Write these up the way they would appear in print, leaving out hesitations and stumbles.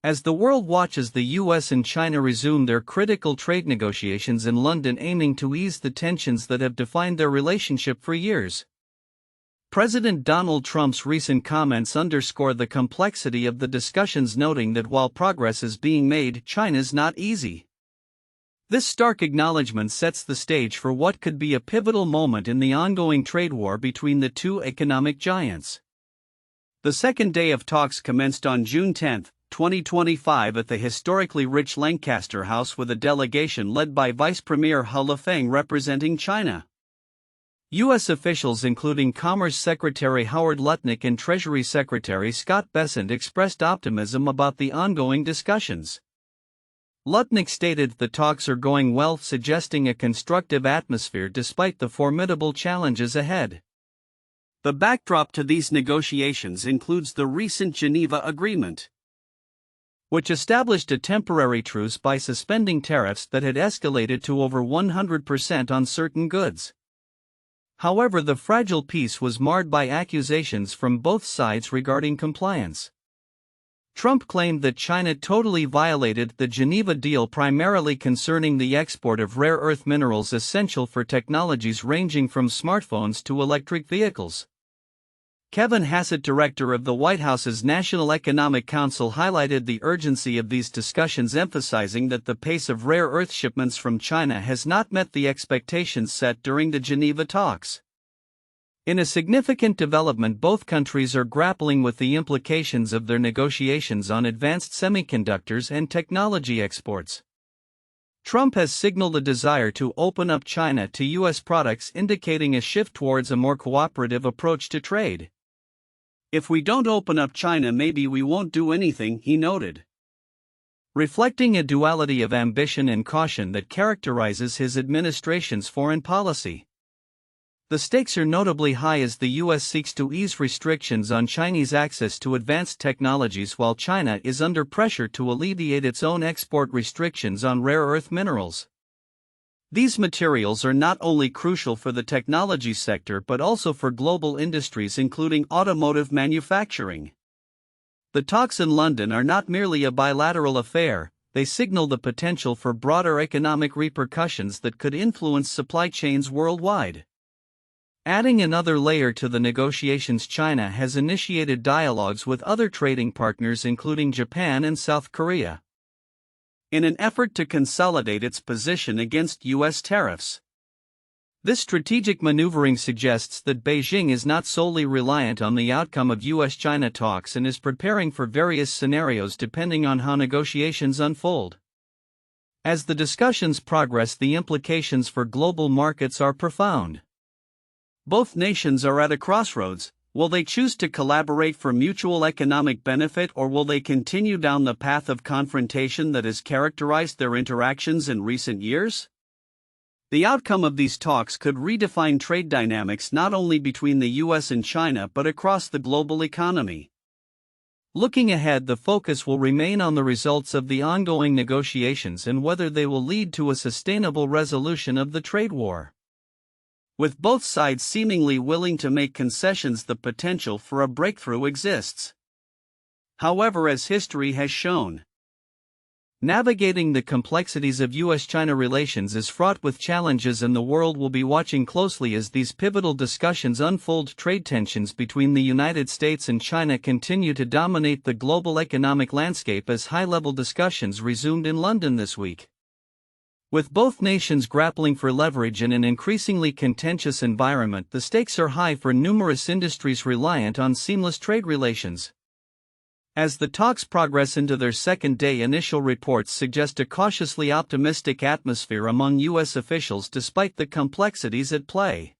As the world watches the US and China resume their critical trade negotiations in London aiming to ease the tensions that have defined their relationship for years. President Donald Trump's recent comments underscore the complexity of the discussions, noting that while progress is being made, China's not easy. This stark acknowledgement sets the stage for what could be a pivotal moment in the ongoing trade war between the two economic giants. The second day of talks commenced on June 10, 2025 at the historically rich Lancaster House with a delegation led by Vice Premier He Lifeng representing China. U.S. officials including Commerce Secretary Howard Lutnick and Treasury Secretary Scott Bessent expressed optimism about the ongoing discussions. Lutnick stated the talks are going well, suggesting a constructive atmosphere despite the formidable challenges ahead. The backdrop to these negotiations includes the recent Geneva Agreement, which established a temporary truce by suspending tariffs that had escalated to over 100% on certain goods. However, the fragile peace was marred by accusations from both sides regarding compliance. Trump claimed that China totally violated the Geneva deal, primarily concerning the export of rare earth minerals essential for technologies ranging from smartphones to electric vehicles. Kevin Hassett, director of the White House's National Economic Council, highlighted the urgency of these discussions, emphasizing that the pace of rare earth shipments from China has not met the expectations set during the Geneva talks. In a significant development, both countries are grappling with the implications of their negotiations on advanced semiconductors and technology exports. Trump has signaled a desire to open up China to U.S. products, indicating a shift towards a more cooperative approach to trade. "If we don't open up China, maybe we won't do anything," he noted, reflecting a duality of ambition and caution that characterizes his administration's foreign policy. The stakes are notably high as the U.S. seeks to ease restrictions on Chinese access to advanced technologies, while China is under pressure to alleviate its own export restrictions on rare earth minerals. These materials are not only crucial for the technology sector but also for global industries, including automotive manufacturing. The talks in London are not merely a bilateral affair, they signal the potential for broader economic repercussions that could influence supply chains worldwide. Adding another layer to the negotiations, China has initiated dialogues with other trading partners including Japan and South Korea, in an effort to consolidate its position against U.S. tariffs. This strategic maneuvering suggests that Beijing is not solely reliant on the outcome of U.S.-China talks and is preparing for various scenarios depending on how negotiations unfold. As the discussions progress, the implications for global markets are profound. Both nations are at a crossroads. Will they choose to collaborate for mutual economic benefit, or will they continue down the path of confrontation that has characterized their interactions in recent years? The outcome of these talks could redefine trade dynamics not only between the U.S. and China but across the global economy. Looking ahead, the focus will remain on the results of the ongoing negotiations and whether they will lead to a sustainable resolution of the trade war. With both sides seemingly willing to make concessions, the potential for a breakthrough exists. However, as history has shown, navigating the complexities of U.S.-China relations is fraught with challenges, and the world will be watching closely as these pivotal discussions unfold. Trade tensions between the United States and China continue to dominate the global economic landscape as high-level discussions resumed in London this week. With both nations grappling for leverage in an increasingly contentious environment, the stakes are high for numerous industries reliant on seamless trade relations. As the talks progress into their second day, initial reports suggest a cautiously optimistic atmosphere among U.S. officials despite the complexities at play.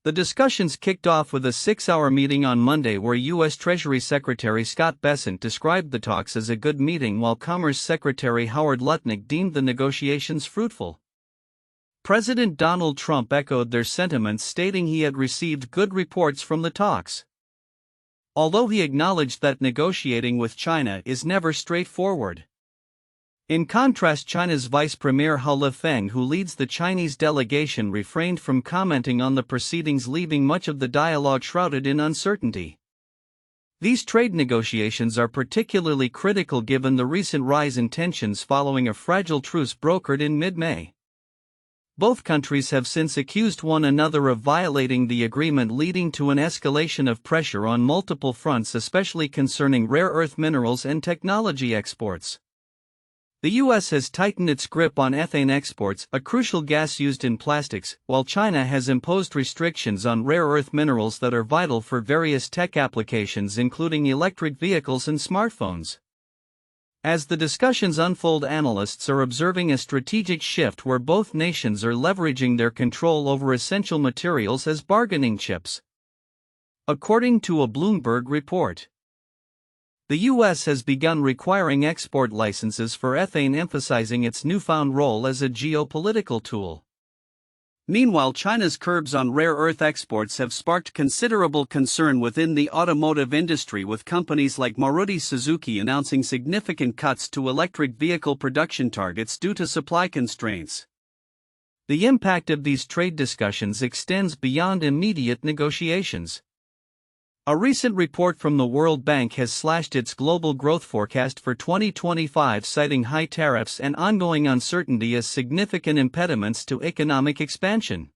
The discussions kicked off with a 6-hour meeting on Monday where U.S. Treasury Secretary Scott Bessent described the talks as a good meeting, while Commerce Secretary Howard Lutnick deemed the negotiations fruitful. President Donald Trump echoed their sentiments, stating he had received good reports from the talks, although he acknowledged that negotiating with China is never straightforward. In contrast, China's Vice Premier He Lifeng, who leads the Chinese delegation, refrained from commenting on the proceedings, leaving much of the dialogue shrouded in uncertainty. These trade negotiations are particularly critical given the recent rise in tensions following a fragile truce brokered in mid-May. Both countries have since accused one another of violating the agreement, leading to an escalation of pressure on multiple fronts, especially concerning rare earth minerals and technology exports. The U.S. has tightened its grip on ethane exports, a crucial gas used in plastics, while China has imposed restrictions on rare earth minerals that are vital for various tech applications including electric vehicles and smartphones. As the discussions unfold, analysts are observing a strategic shift where both nations are leveraging their control over essential materials as bargaining chips. According to a Bloomberg report, the U.S. has begun requiring export licenses for ethane, emphasizing its newfound role as a geopolitical tool. Meanwhile, China's curbs on rare earth exports have sparked considerable concern within the automotive industry, with companies like Maruti Suzuki announcing significant cuts to electric vehicle production targets due to supply constraints. The impact of these trade discussions extends beyond immediate negotiations. A recent report from the World Bank has slashed its global growth forecast for 2025, citing high tariffs and ongoing uncertainty as significant impediments to economic expansion.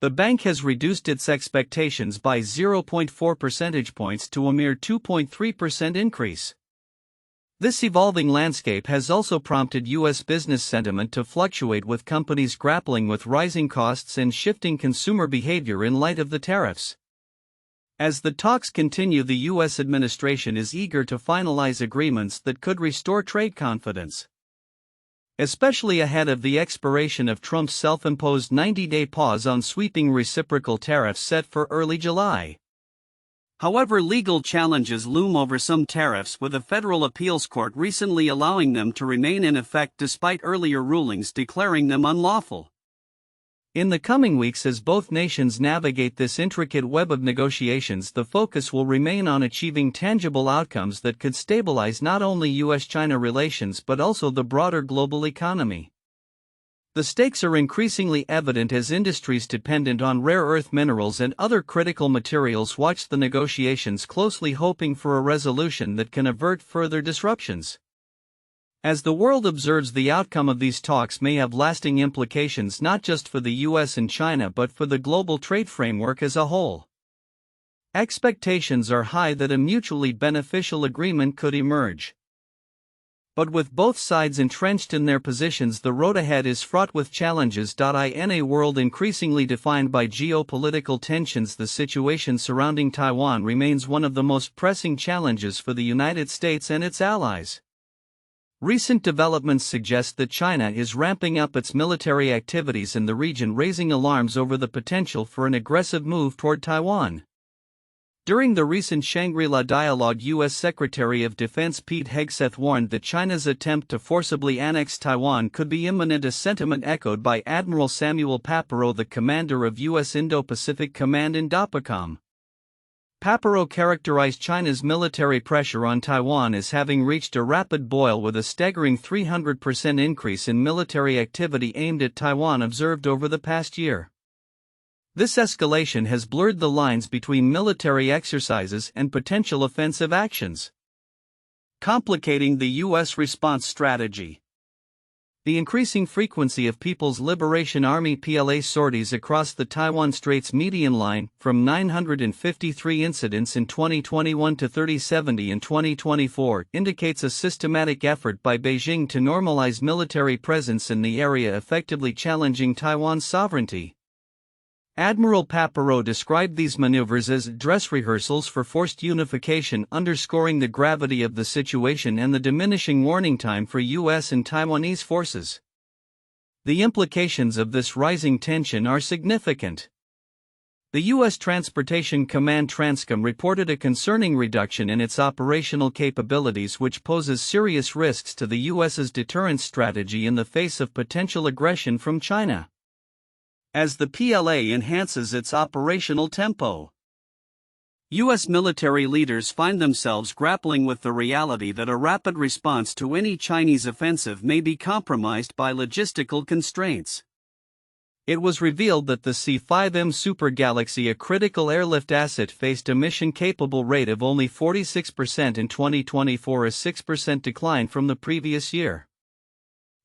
The bank has reduced its expectations by 0.4 percentage points to a mere 2.3% increase. This evolving landscape has also prompted U.S. business sentiment to fluctuate, with companies grappling with rising costs and shifting consumer behavior in light of the tariffs. As the talks continue, the U.S. administration is eager to finalize agreements that could restore trade confidence, especially ahead of the expiration of Trump's self-imposed 90-day pause on sweeping reciprocal tariffs set for early July. However, legal challenges loom over some tariffs, with a federal appeals court recently allowing them to remain in effect despite earlier rulings declaring them unlawful. In the coming weeks, as both nations navigate this intricate web of negotiations, the focus will remain on achieving tangible outcomes that could stabilize not only U.S.-China relations but also the broader global economy. The stakes are increasingly evident as industries dependent on rare earth minerals and other critical materials watch the negotiations closely, hoping for a resolution that can avert further disruptions. As the world observes, the outcome of these talks may have lasting implications not just for the U.S. and China but for the global trade framework as a whole. Expectations are high that a mutually beneficial agreement could emerge. But with both sides entrenched in their positions, the road ahead is fraught with challenges. In a world increasingly defined by geopolitical tensions, the situation surrounding Taiwan remains one of the most pressing challenges for the United States and its allies. Recent developments suggest that China is ramping up its military activities in the region, raising alarms over the potential for an aggressive move toward Taiwan. During the recent Shangri-La dialogue, U.S. Secretary of Defense Pete Hegseth warned that China's attempt to forcibly annex Taiwan could be imminent, a sentiment echoed by Admiral Samuel Papero, the commander of U.S. Indo-Pacific Command in DOPACOM. Papero characterized China's military pressure on Taiwan as having reached a rapid boil, with a staggering 300% increase in military activity aimed at Taiwan observed over the past year. This escalation has blurred the lines between military exercises and potential offensive actions, complicating the U.S. response strategy. The increasing frequency of People's Liberation Army (PLA) sorties across the Taiwan Straits median line, from 953 incidents in 2021 to 3070 in 2024, indicates a systematic effort by Beijing to normalize military presence in the area, effectively challenging Taiwan's sovereignty. Admiral Papero described these maneuvers as dress rehearsals for forced unification, underscoring the gravity of the situation and the diminishing warning time for U.S. and Taiwanese forces. The implications of this rising tension are significant. The U.S. Transportation Command Transcom reported a concerning reduction in its operational capabilities, which poses serious risks to the U.S.'s deterrence strategy in the face of potential aggression from China. As the PLA enhances its operational tempo, U.S. military leaders find themselves grappling with the reality that a rapid response to any Chinese offensive may be compromised by logistical constraints. It was revealed that the C5M Super Galaxy, a critical airlift asset, faced a mission-capable rate of only 46% in 2024, a 6% decline from the previous year.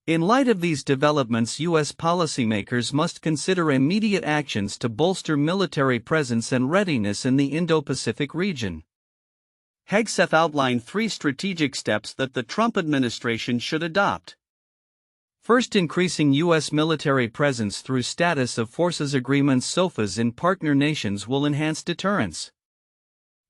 In light of these developments, U.S. policymakers must consider immediate actions to bolster military presence and readiness in the Indo-Pacific region. Hegseth outlined 3 strategic steps that the Trump administration should adopt. First, increasing U.S. military presence through status of forces agreements (SOFAs) in partner nations will enhance deterrence.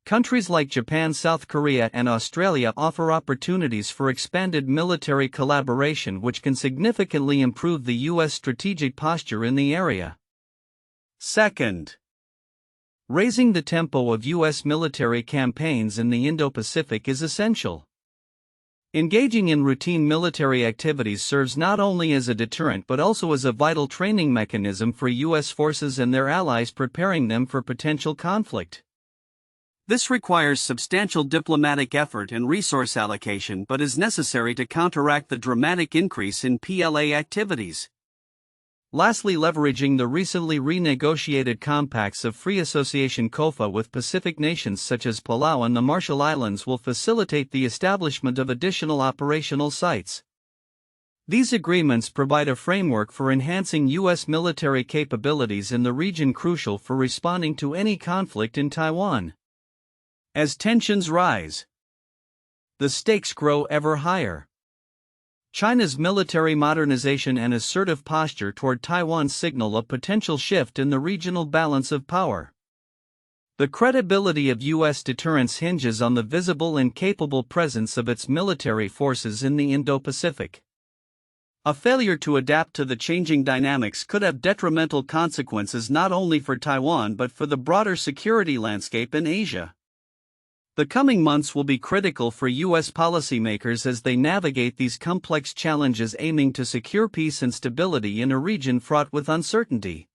Countries like Japan, South Korea, and Australia offer opportunities for expanded military collaboration, which can significantly improve the U.S. strategic posture in the area. Second, raising the tempo of U.S. military campaigns in the Indo-Pacific is essential. Engaging in routine military activities serves not only as a deterrent but also as a vital training mechanism for U.S. forces and their allies, preparing them for potential conflict. This requires substantial diplomatic effort and resource allocation, but is necessary to counteract the dramatic increase in PLA activities. Lastly, leveraging the recently renegotiated compacts of free association (COFA) with Pacific nations such as Palau and the Marshall Islands will facilitate the establishment of additional operational sites. These agreements provide a framework for enhancing U.S. military capabilities in the region, crucial for responding to any conflict in Taiwan. As tensions rise, the stakes grow ever higher. China's military modernization and assertive posture toward Taiwan signal a potential shift in the regional balance of power. The credibility of U.S. deterrence hinges on the visible and capable presence of its military forces in the Indo-Pacific. A failure to adapt to the changing dynamics could have detrimental consequences not only for Taiwan but for the broader security landscape in Asia. The coming months will be critical for U.S. policymakers as they navigate these complex challenges, aiming to secure peace and stability in a region fraught with uncertainty.